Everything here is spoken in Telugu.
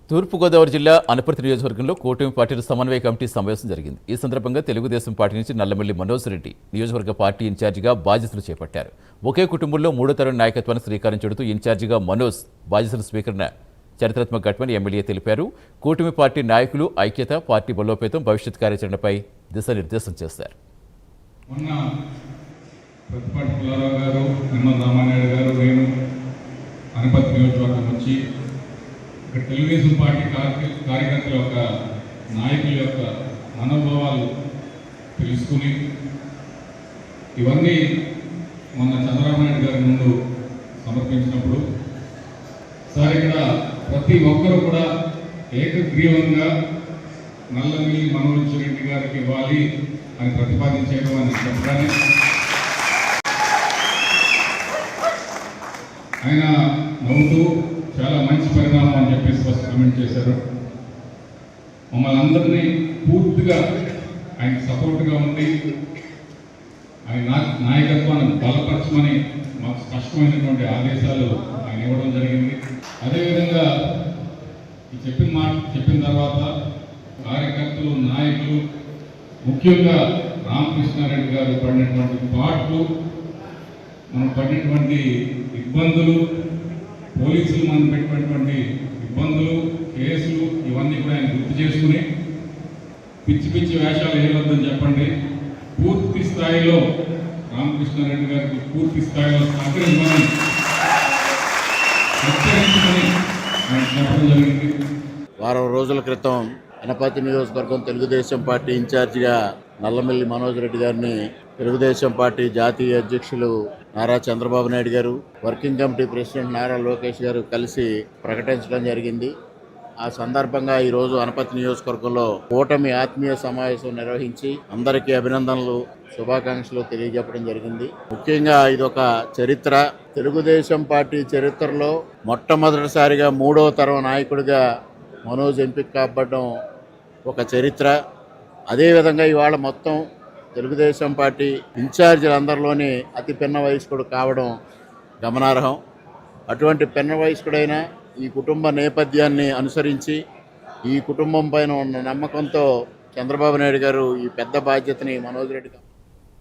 తూర్పుగోదావరి జిల్లా అనపర్తి నియోజకవర్గంలో కూటమి పార్టీల సమన్వయ కమిటీ సమావేశం జరిగింది. ఈ సందర్భంగా తెలుగుదేశం పార్టీ నుంచి నల్లమల్లి మనోజ్ రెడ్డి నియోజకవర్గ పార్టీ ఇన్ఛార్జిగా బాధ్యతలు చేపట్టారు. ఒకే కుటుంబంలో మూడో తరం నాయకత్వానికి శ్రీకారం చుడుతూ ఇన్ఛార్జిగా మనోజ్ బాధ్యతలు స్వీకరణ చరిత్రాత్మక ఘట్టమని ఎమ్మెల్యే తెలిపారు. కూటమి పార్టీ నాయకులు ఐక్యత, పార్టీ బలోపేతం, భవిష్యత్ కార్యాచరణపై దిశానిర్దేశం చేశారు. తెలుగుదేశం పార్టీ కార్యకర్తల యొక్క నాయకుల యొక్క మనోభావాలు తెలుసుకుని ఇవన్నీ మొన్న చంద్రబాబు నాయుడు గారి ముందు సమర్పించినప్పుడు సార్ ఇక్కడ ప్రతి ఒక్కరూ కూడా ఏకగ్రీవంగా నల్లమల్లి మనోజ్ రెడ్డి గారికి ఇవ్వాలి అని ప్రతిపాదించేయడం అని చెప్పగానే ఆయన నవ్వుతూ చాలా మంచి పరిణామం అని చెప్పేసి ఫస్ట్ కమెంట్ చేశారు. మమ్మల్ని అందరినీ పూర్తిగా ఆయన సపోర్ట్గా ఉండి ఆయన నాయకత్వాన్ని బలపరచమని మాకు స్పష్టమైనటువంటి ఆదేశాలు ఆయన ఇవ్వడం జరిగింది. అదేవిధంగా చెప్పిన తర్వాత కార్యకర్తలు, నాయకులు, ముఖ్యంగా రామకృష్ణారెడ్డి గారు పడినటువంటి పాటలు, మనం పడినటువంటి ఇబ్బందులు, పోలీసులు మనం పెట్టినటువంటి ఇబ్బందులు, కేసులు, ఇవన్నీ కూడా ఆయన గుర్తు చేసుకుని పిచ్చి పిచ్చి వేషాలు వేయవద్దని చెప్పండి, పూర్తి స్థాయిలో రామకృష్ణారెడ్డి గారికి పూర్తి స్థాయిలో సహకరించమని హెచ్చరించమని ఆయన చెప్పడం జరిగింది. వారం రోజుల క్రితం అనపర్తి నియోజకవర్గం తెలుగుదేశం పార్టీ ఇన్ఛార్జిగా నల్లమల్లి మనోజ్ రెడ్డి గారిని తెలుగుదేశం పార్టీ జాతీయ అధ్యక్షులు నారా చంద్రబాబు నాయుడు గారు, working committee president Nara Lokesh గారు కలిసి ప్రకటించడం జరిగింది. ఆ సందర్భంగా ఈరోజు అనపర్తి నియోజకవర్గంలో కూటమి ఆత్మీయ సమావేశం నిర్వహించి అందరికీ అభినందనలు, శుభాకాంక్షలు తెలియజెప్పడం జరిగింది. ముఖ్యంగా ఇదొక చరిత్ర. తెలుగుదేశం పార్టీ చరిత్రలో మొట్టమొదటిసారిగా మూడవ తరం నాయకుడిగా మనోజ్ ఎంపిక కాబడడం ఒక చరిత్ర. అదేవిధంగా ఇవాళ మొత్తం తెలుగుదేశం పార్టీ ఇన్ఛార్జీలందరిలోని అతి పిన్న వయస్కుడు కావడం గమనార్హం. అటువంటి పిన్న వయస్కుడైన ఈ కుటుంబ నేపథ్యాన్ని అనుసరించి ఈ కుటుంబం పైన ఉన్న నమ్మకంతో చంద్రబాబు నాయుడు గారు ఈ పెద్ద బాధ్యతని మనోజ్ రెడ్డి